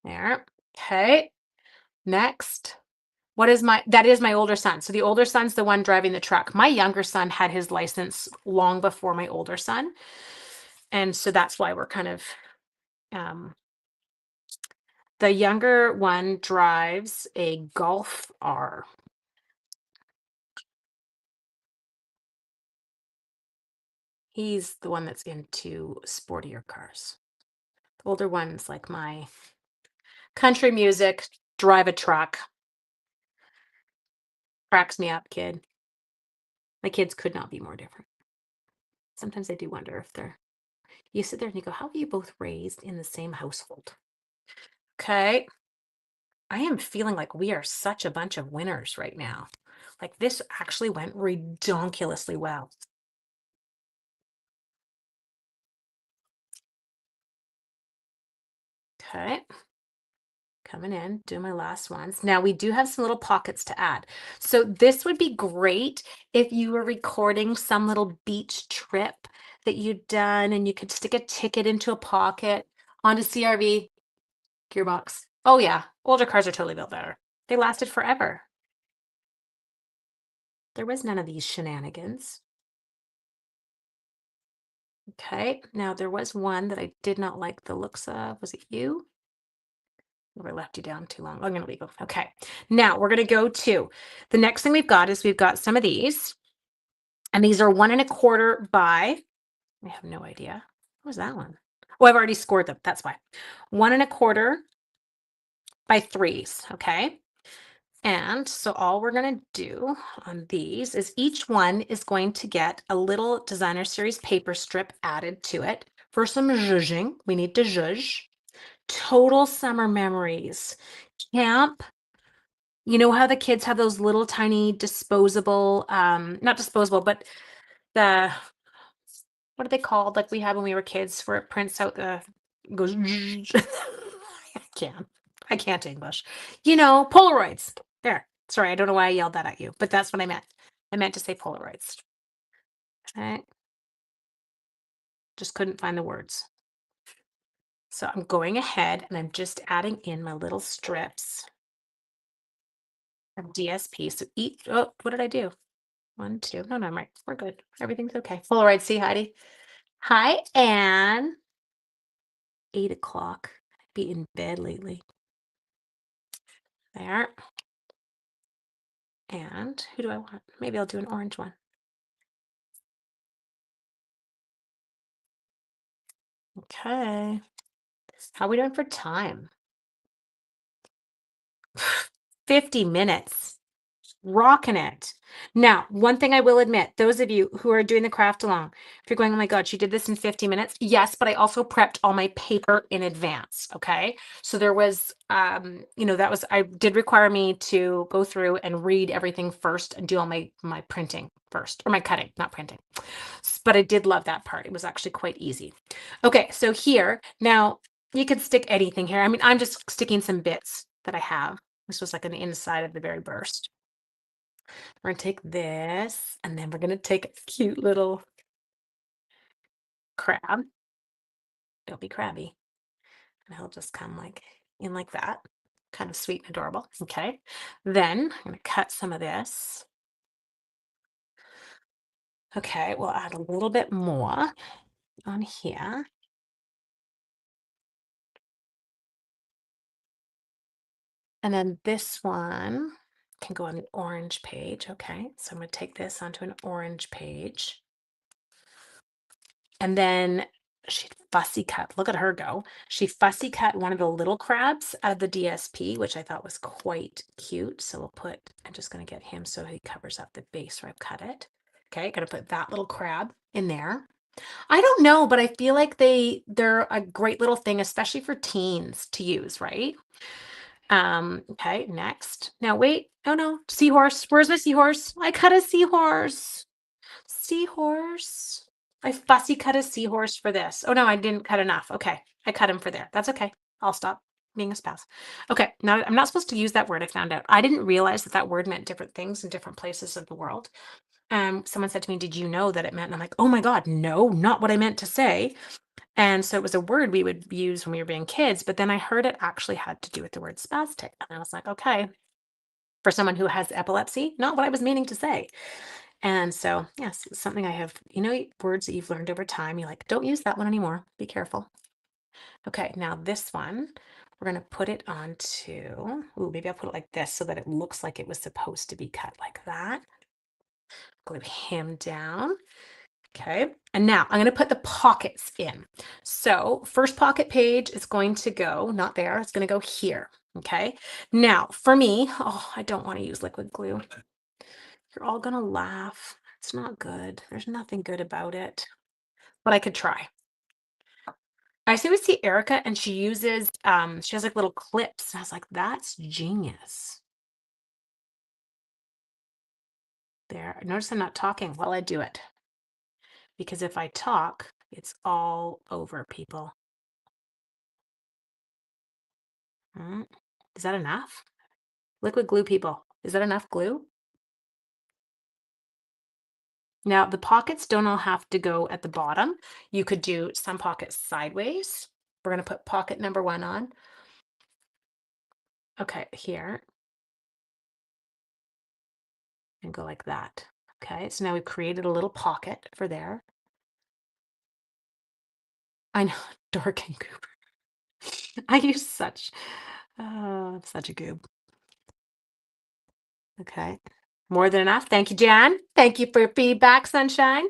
There. Okay. Next. That is my older son. So the older son's the one driving the truck. My younger son had his license long before my older son. And so that's why we're kind of, the younger one drives a Golf R. He's the one that's into sportier cars. The older one's like my country music, drive a truck. Cracks me up, kid. My kids could not be more different. Sometimes I do wonder if you sit there and you go, how were you both raised in the same household? Okay. I am feeling like we are such a bunch of winners right now. Like this actually went redonkulously well. Okay. Coming in, doing my last ones. Now we do have some little pockets to add. So this would be great if you were recording some little beach trip that you'd done and you could stick a ticket into a pocket onto CRV gearbox. Oh yeah, older cars are totally built better. They lasted forever. There was none of these shenanigans. Okay, now there was one that I did not like the looks of. Was it you? Or I left you down too long. I'm going to leave them. Okay, now we're going to go to the next thing we've got some of these, and these are 1 1/4 by, I have no idea. What was that one? Oh, I've already scored them. That's why. 1 1/4 by 3s. Okay. And so all we're going to do on these is each one is going to get a little designer series paper strip added to it for some zhuzhing. We need to zhuzh. Total summer memories. Camp. You know how the kids have those little tiny disposable, not disposable, but the, what are they called? Like we had when we were kids where it prints out goes, I can't English. Polaroids. There. Sorry, I don't know why I yelled that at you, but that's what I meant. I meant to say Polaroids. Okay. Just couldn't find the words. So I'm going ahead and I'm just adding in my little strips of DSP. So each, oh, what did I do? 1, 2. No, I'm right. We're good. Everything's okay. Polaroid, see Heidi. Hi, Anne. 8 o'clock. Be in bed lately. There. And who do I want? Maybe I'll do an orange one. Okay. How are we doing for time? 50 minutes. Rocking it. Now, one thing I will admit, those of you who are doing the craft along, if you're going, oh my God, she did this in 50 minutes. Yes, but I also prepped all my paper in advance. Okay. So there was, I did require me to go through and read everything first and do all my printing first, or my cutting, not printing. But I did love that part. It was actually quite easy. Okay. So here, now you could stick anything here. I mean, I'm just sticking some bits that I have. This was like an inside of the very burst. We're gonna take this, and then we're gonna take a cute little crab. Don't be crabby. And he'll just come like in like that. Kind of sweet and adorable. Okay. Then I'm gonna cut some of this. Okay, we'll add a little bit more on here. And then this one can go on the orange page. Okay, so I'm gonna take this onto an orange page. And then she fussy cut. Look at her go. She fussy cut one of the little crabs out of the DSP, which I thought was quite cute. So I'm just going to get him so he covers up the base where I've cut it. Okay, going to put that little crab in there. I don't know, but I feel like they're a great little thing, especially for teens to use, right? Okay, next. Now wait. Oh no, seahorse. Where's my seahorse? I cut a seahorse. Seahorse. I fussy cut a seahorse for this. Oh no, I didn't cut enough. Okay, I cut him for there. That's okay. I'll stop being a spouse. Okay, now I'm not supposed to use that word. I found out. I didn't realize that that word meant different things in different places of the world. Someone said to me, "Did you know that it meant?" And I'm like, "Oh my God, no, not what I meant to say." And so it was a word we would use when we were being kids, but then I heard it actually had to do with the word spastic, and I was like, okay, for someone who has epilepsy, not what I was meaning to say. And so, yes, it's something I have, words that you've learned over time. You're like, don't use that one anymore. Be careful. Okay, now this one, we're going to put it onto, ooh, maybe I'll put it like this so that it looks like it was supposed to be cut like that. Glue him down. Okay, and now I'm going to put the pockets in. So first pocket page is going to go, not there, it's going to go here. Okay, now for me, oh, I don't want to use liquid glue. You're all gonna laugh. It's not good. There's nothing good about it, but I could try. I see Erica and she uses, she has like little clips. And I was like, that's genius. There. Notice I'm not talking while I do it. Because if I talk, it's all over people. Is that enough? Liquid glue, people. Is that enough glue? Now, the pockets don't all have to go at the bottom. You could do some pockets sideways. We're going to put pocket number 1 on. Okay, here. And go like that. Okay, so now we've created a little pocket for there. I know, dark and goober. I use such a goob. Okay, more than enough. Thank you, Jan. Thank you for your feedback, sunshine.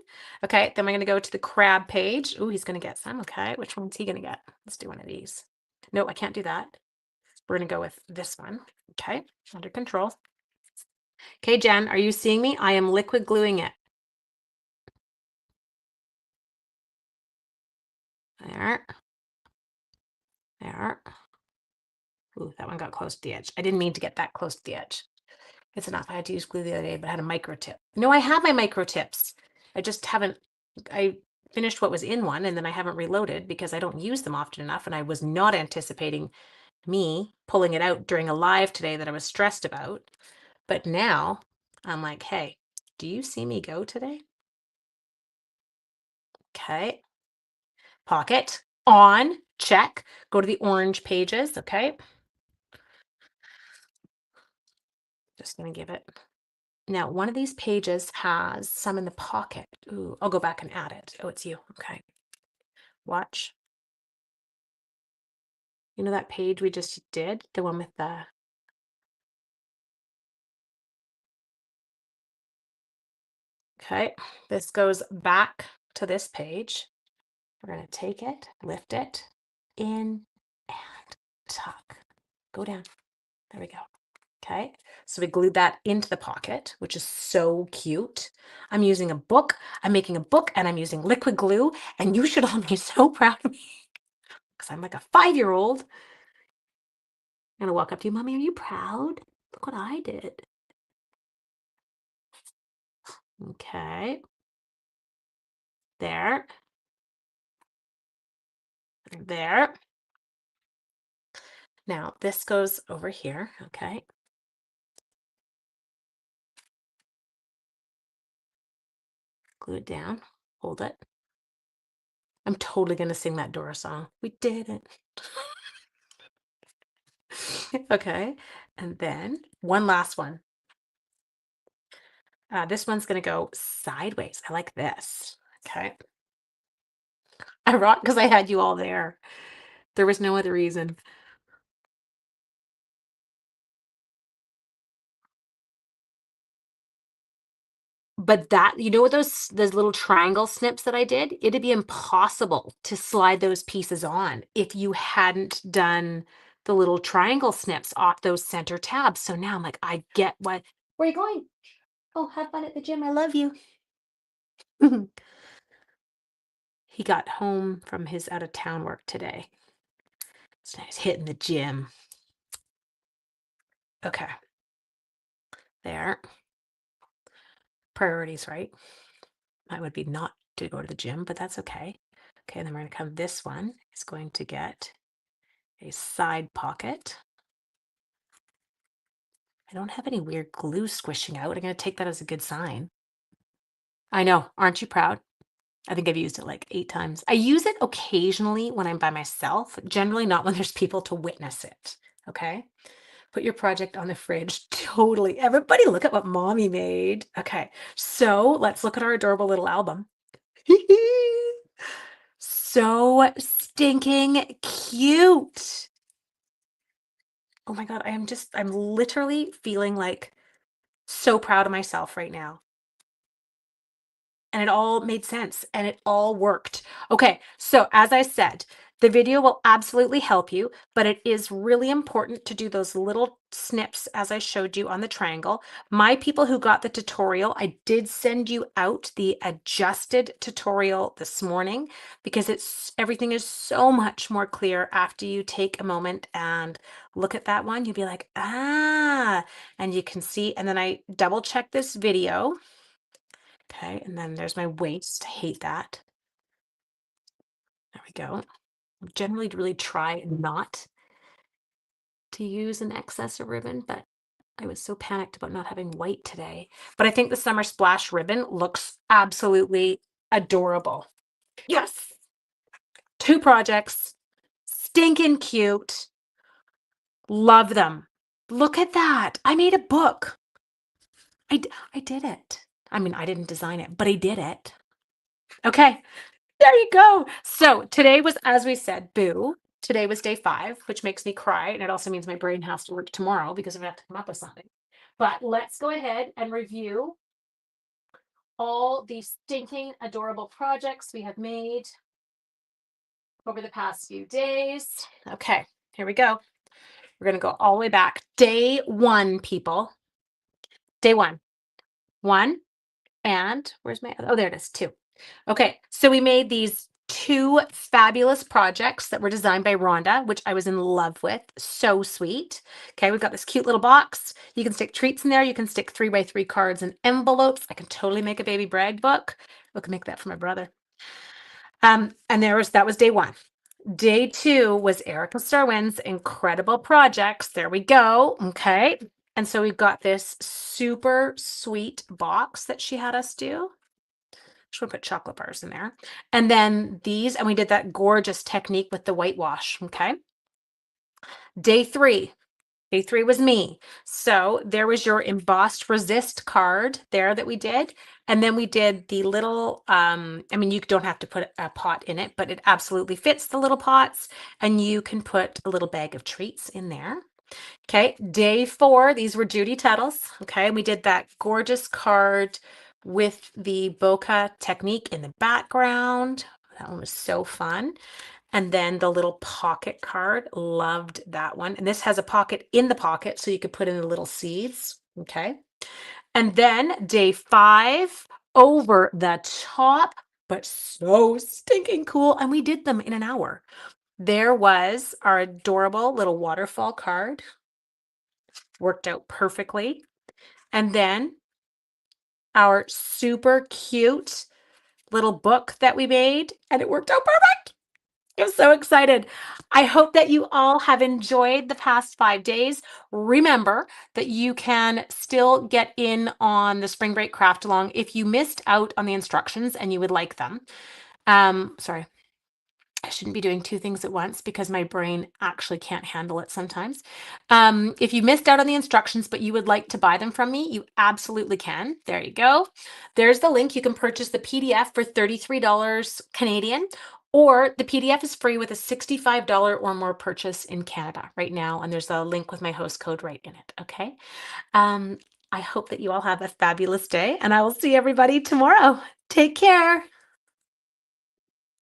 Okay, then we're going to go to the crab page. Oh, he's going to get some. Okay, which one's he going to get? Let's do one of these. No, I can't do that. We're going to go with this one. Okay, under control. Okay, Jen, are you seeing me? I am liquid gluing it. There. There. Ooh, that one got close to the edge. I didn't mean to get that close to the edge. It's enough. I had to use glue the other day, but I had a micro tip. No, I have my micro tips. I just haven't, I finished what was in one and then I haven't reloaded because I don't use them often enough. And I was not anticipating me pulling it out during a live today that I was stressed about. But now I'm like, hey, do you see me go today? Okay. Pocket on, check. Go to the orange pages. Okay. Just going to give it. Now, one of these pages has some in the pocket. Ooh, I'll go back and add it. Oh, it's you. Okay. Watch. You know that page we just did? The one with the. Okay. This goes back to this page. We're going to take it, lift it, in, and tuck. Go down. There we go. Okay. So we glued that into the pocket, which is so cute. I'm using a book. I'm making a book and I'm using liquid glue. And you should all be so proud of me because I'm like a 5-year-old. I'm going to walk up to you, Mommy, are you proud? Look what I did. Okay. There. There. Now this goes over here. Okay. Glue it down. Hold it. I'm totally going to sing that Dora song. We did it. Okay. And then one last one. This one's going to go sideways. I like this. Okay. I rock because I had you all there. There was no other reason. But that, you know what those little triangle snips that I did? It'd be impossible to slide those pieces on if you hadn't done the little triangle snips off those center tabs. So now I'm like, I get what. Where are you going? Oh, have fun at the gym. I love you. He got home from his out of town work today. So he's hitting the gym. Okay. There. Priorities, right? Mine would be not to go to the gym, but that's okay. Okay, then we're going to come. This one is going to get a side pocket. I don't have any weird glue squishing out. I'm going to take that as a good sign. I know. Aren't you proud? I think I've used it like 8 times. I use it occasionally when I'm by myself, generally not when there's people to witness it. Okay. Put your project on the fridge. Totally. Everybody look at what mommy made. Okay. So let's look at our adorable little album. So stinking cute. Oh my God. I'm literally feeling like so proud of myself right now. And it all made sense and it all worked. Okay, so as I said, the video will absolutely help you, but it is really important to do those little snips as I showed you on the triangle. My people who got the tutorial, I did send you out the adjusted tutorial this morning because everything is so much more clear after you take a moment and look at that one. You'll be like, ah, and you can see, and then I double check this video. Okay, and then there's my waist. Hate that. There we go. Generally really try not to use an excess of ribbon, but I was so panicked about not having white today. But I think the Summer Splash ribbon looks absolutely adorable. Yes, 2 projects, stinking cute. Love them. Look at that. I made a book. I did it. I mean, I didn't design it, but I did it. Okay. There you go. So today was, as we said, boo. Today was day 5, which makes me cry. And it also means my brain has to work tomorrow because I'm going to have to come up with something. But let's go ahead and review all these stinking adorable projects we have made over the past few days. Okay, here we go. We're going to go all the way back. Day 1, people. Day 1. 1. And where's my, oh, there it is, 2. Okay, so we made these 2 fabulous projects that were designed by Rhonda, which I was in love with. So sweet. Okay, we've got this cute little box. You can stick treats in there. You can stick 3x3 cards and envelopes. I can totally make a baby brag book. I can make that for my brother. And that was day 1. Day 2 was Erica Starwin's incredible projects. There we go. Okay. And so we've got this super sweet box that she had us do. Just want to put chocolate bars in there. And then these, and we did that gorgeous technique with the whitewash. Okay. Day 3. Day 3 was me. So there was your embossed resist card there that we did. And then we did the little, I mean, you don't have to put a pot in it, but it absolutely fits the little pots. And you can put a little bag of treats in there. Okay. Day 4, these were Judy Tuttle's. Okay. And we did that gorgeous card with the bokeh technique in the background. That one was so fun. And then the little pocket card, loved that one. And this has a pocket in the pocket so you could put in the little seeds. Okay. And then day 5, over the top, but so stinking cool. And we did them in an hour. There was our adorable little waterfall card, worked out perfectly. And then our super cute little book that we made, and it worked out perfect. I'm so excited. I hope that you all have enjoyed the past 5 days. Remember that you can still get in on the spring break craft along if you missed out on the instructions and you would like them. Sorry. I shouldn't be doing 2 things at once because my brain actually can't handle it sometimes. If you missed out on the instructions, but you would like to buy them from me, you absolutely can. There you go. There's the link. You can purchase the PDF for $33 Canadian, or the PDF is free with a $65 or more purchase in Canada right now. And there's a link with my host code right in it. Okay. I hope that you all have a fabulous day, and I will see everybody tomorrow. Take care.